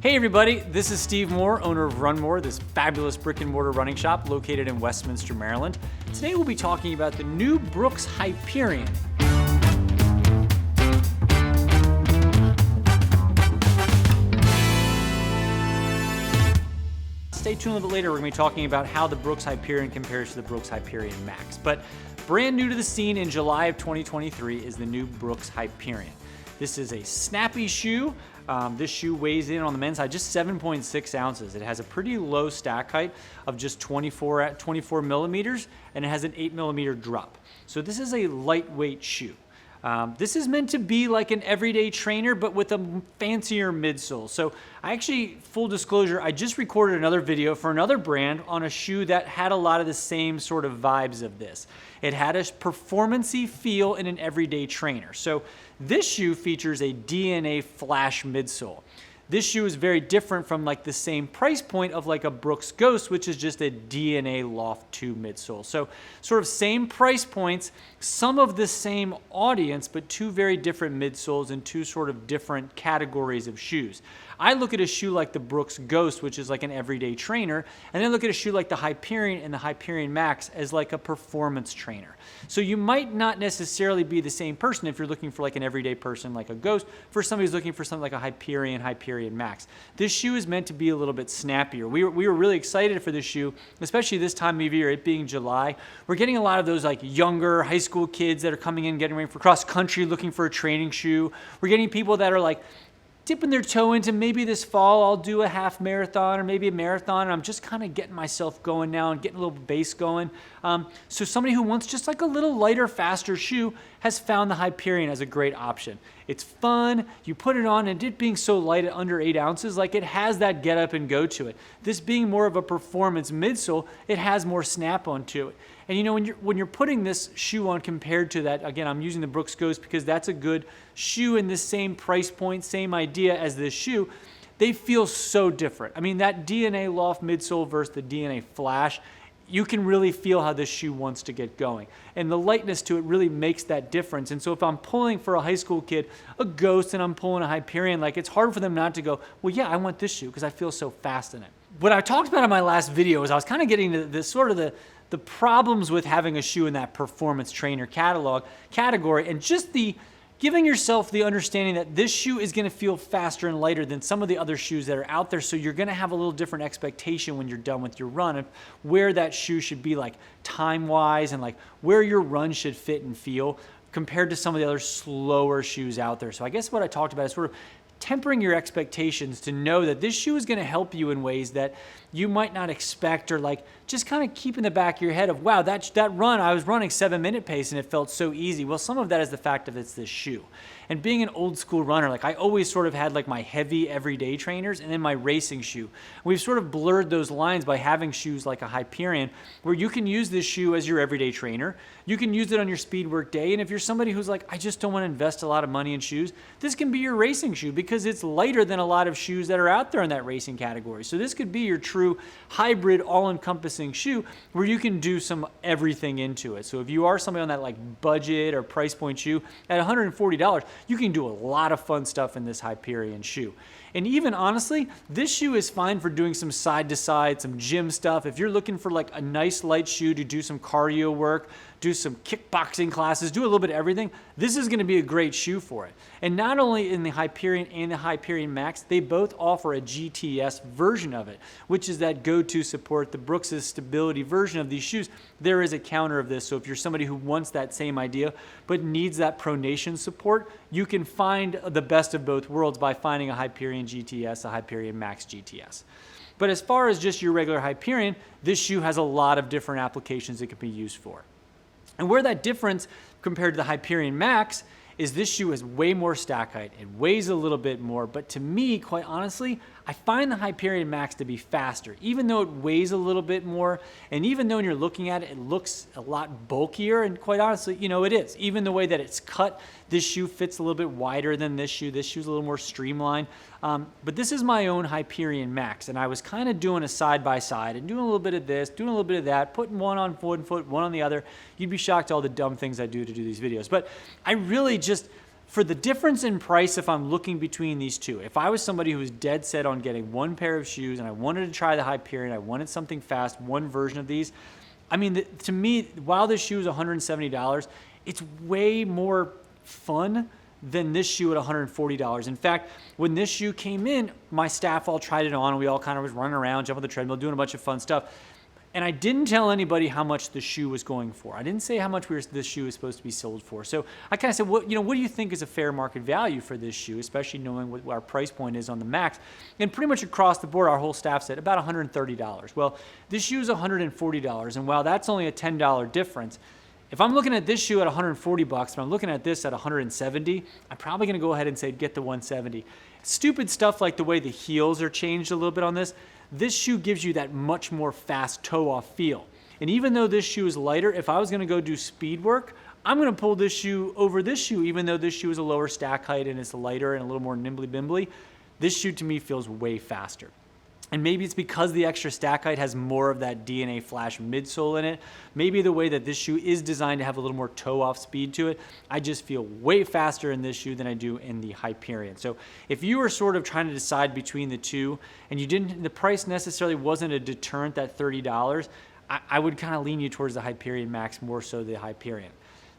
Hey everybody, this is Steve Moore, owner of Run More, this fabulous brick and mortar running shop located in Westminster, Maryland. Today we'll be talking about the new Brooks Hyperion. Stay tuned a little bit later, we're going to be talking about how the Brooks Hyperion compares to the Brooks Hyperion Max. But brand new to the scene in July of 2023 is the new Brooks Hyperion. This is a snappy shoe. This shoe weighs in on the men's side just 7.6 ounces. It has a pretty low stack height of just 24 millimeters, and it has an 8 millimeter drop. So this is a lightweight shoe. This is meant to be like an everyday trainer, but with a fancier midsole. So I actually, full disclosure, I just recorded another video for another brand on a shoe that had a lot of the same sort of vibes of this. It had a performance-y feel in an everyday trainer. So this shoe features a DNA flash midsole. This shoe is very different from like the same price point of like a Brooks Ghost, which is just a DNA Loft 2 midsole. So sort of same price points, some of the same audience, but two very different midsoles and two sort of different categories of shoes. I look at a shoe like the Brooks Ghost, which is like an everyday trainer, and then look at a shoe like the Hyperion and the Hyperion Max as like a performance trainer. So you might not necessarily be the same person if you're looking for like an everyday person like a Ghost, for somebody who's looking for something like a Hyperion Max. This shoe is meant to be a little bit snappier. We were really excited for this shoe, especially this time of year, it being July. We're getting a lot of those like younger high school kids that are coming in, getting ready for cross country, looking for a training shoe. We're getting people that are like dipping their toe into maybe this fall I'll do a half marathon or maybe a marathon, and I'm just kind of getting myself going now and getting a little base going. So somebody who wants just like a little lighter, faster shoe has found the Hyperion as a great option. It's fun, you put it on, and it being so light at under 8 ounces, like it has that get up and go to it. This being more of a performance midsole, it has more snap on to it. And you know, when you're putting this shoe on compared to that, again, I'm using the Brooks Ghost because that's a good shoe in the same price point, same idea as this shoe, they feel so different. I mean, that DNA Loft midsole versus the DNA Flash, you can really feel how this shoe wants to get going. And the lightness to it really makes that difference. And so if I'm pulling for a high school kid a Ghost and I'm pulling a Hyperion, like it's hard for them not to go, well, yeah, I want this shoe because I feel so fast in it. What I talked about in my last video is I was kind of getting to this sort of the problems with having a shoe in that performance trainer category, and just the giving yourself the understanding that this shoe is going to feel faster and lighter than some of the other shoes that are out there. So you're going to have a little different expectation when you're done with your run of where that shoe should be, like time-wise, and like where your run should fit and feel compared to some of the other slower shoes out there. So I guess what I talked about is sort of tempering your expectations to know that this shoe is going to help you in ways that you might not expect, or like just kind of keep in the back of your head of, wow, that run, I was running 7-minute pace and it felt so easy. Well, some of that is the fact that it's this shoe. And being an old school runner, like I always sort of had like my heavy everyday trainers and then my racing shoe. We've sort of blurred those lines by having shoes like a Hyperion where you can use this shoe as your everyday trainer. You can use it on your speed work day. And if you're somebody who's like, I just don't want to invest a lot of money in shoes, this can be your racing shoe because it's lighter than a lot of shoes that are out there in that racing category. So this could be your true hybrid, all-encompassing shoe where you can do some everything into it. So if you are somebody on that like budget or price point shoe at $140, you can do a lot of fun stuff in this Hyperion shoe. And even honestly, this shoe is fine for doing some side-to-side, some gym stuff. If you're looking for like a nice light shoe to do some cardio work, do some kickboxing classes, do a little bit of everything, this is going to be a great shoe for it. And not only in the Hyperion and the Hyperion Max, they both offer a GTS version of it, which is that go-to support, the Brooks' stability version of these shoes. There is a counter of this, so if you're somebody who wants that same idea but needs that pronation support, you can find the best of both worlds by finding a Hyperion GTS, a Hyperion Max GTS. But as far as just your regular Hyperion, this shoe has a lot of different applications it can be used for. And where that difference compared to the Hyperion Max is this shoe has way more stack height. It weighs a little bit more, but to me, quite honestly, I find the Hyperion Max to be faster, even though it weighs a little bit more, and even though when you're looking at it, it looks a lot bulkier, and quite honestly, you know, it is. Even the way that it's cut, this shoe fits a little bit wider than this shoe. This shoe's a little more streamlined, but this is my own Hyperion Max, and I was kind of doing a side-by-side and doing a little bit of this, doing a little bit of that, putting one on one foot, one on the other. You'd be shocked at all the dumb things I do to do these videos, but I really just For the difference in price, if I'm looking between these two, if I was somebody who was dead set on getting one pair of shoes and I wanted to try the Hyperion, I wanted something fast, one version of these, I mean, to me, while this shoe is $170, it's way more fun than this shoe at $140. In fact, when this shoe came in, my staff all tried it on and we all kind of was running around, jumping on the treadmill, doing a bunch of fun stuff. And I didn't tell anybody how much the shoe was going for. I didn't say how much this shoe is supposed to be sold for. So I kind of said, what do you think is a fair market value for this shoe, especially knowing what our price point is on the Max? And pretty much across the board, our whole staff said about $130. Well, this shoe is $140, and while that's only a $10 difference, if I'm looking at this shoe at 140 bucks, and I'm looking at this at 170, I'm probably going to go ahead and say get the 170. Stupid stuff like the way the heels are changed a little bit on this. This shoe gives you that much more fast toe-off feel. And even though this shoe is lighter, if I was going to go do speed work, I'm going to pull this shoe over this shoe, even though this shoe is a lower stack height and it's lighter and a little more nimbly-bimbly. This shoe to me feels way faster. And maybe it's because the extra stack height has more of that DNA Flash midsole in it. Maybe the way that this shoe is designed to have a little more toe-off speed to it, I just feel way faster in this shoe than I do in the Hyperion. So if you were sort of trying to decide between the two and the price necessarily wasn't a deterrent, that $30, I would kind of lean you towards the Hyperion Max more so the Hyperion.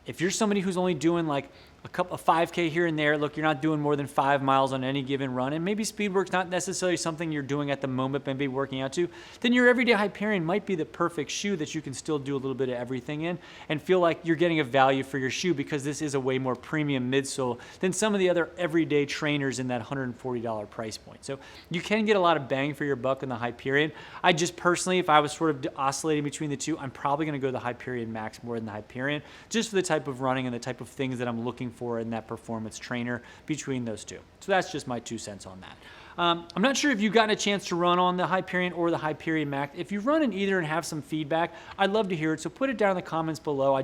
If you're somebody who's only doing like a 5K here and there, look, you're not doing more than 5 miles on any given run, and maybe speed work's not necessarily something you're doing at the moment, maybe working out to, then your everyday Hyperion might be the perfect shoe that you can still do a little bit of everything in and feel like you're getting a value for your shoe because this is a way more premium midsole than some of the other everyday trainers in that $140 price point. So you can get a lot of bang for your buck in the Hyperion. I just personally, if I was sort of oscillating between the two, I'm probably going to go the Hyperion Max more than the Hyperion, just for the type of running and the type of things that I'm looking for in that performance trainer between those two. So that's just my 2 cents on that. I'm not sure if you've gotten a chance to run on the Hyperion or the Hyperion Max. If you've run in either and have some feedback, I'd love to hear it. So put it down in the comments below.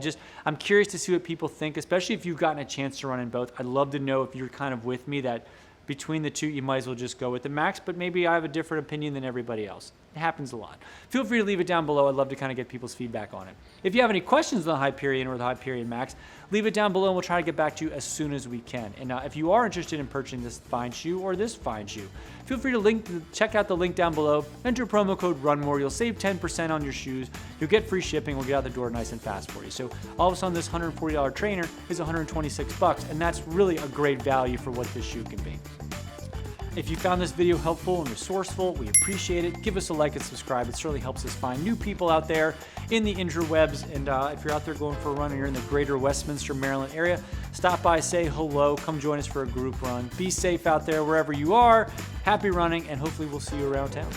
I'm curious to see what people think, especially if you've gotten a chance to run in both. I'd love to know if you're kind of with me that between the two, you might as well just go with the Max, but maybe I have a different opinion than everybody else. It happens a lot. Feel free to leave it down below. I'd love to kind of get people's feedback on it. If you have any questions on the Hyperion or the Hyperion Max, leave it down below and we'll try to get back to you as soon as we can. And if you are interested in purchasing this fine shoe or this fine shoe, feel free to check out the link down below. Enter promo code RUNMORE. You'll save 10% on your shoes. You'll get free shipping. We'll get out the door nice and fast for you. So all of a sudden, this $140 trainer is $126, and that's really a great value for what this shoe can be. If you found this video helpful and resourceful, we appreciate it. Give us a like and subscribe. It certainly helps us find new people out there in the interwebs. And if you're out there going for a run and you're in the greater Westminster, Maryland area, stop by, say hello, come join us for a group run. Be safe out there wherever you are. Happy running, and hopefully we'll see you around town.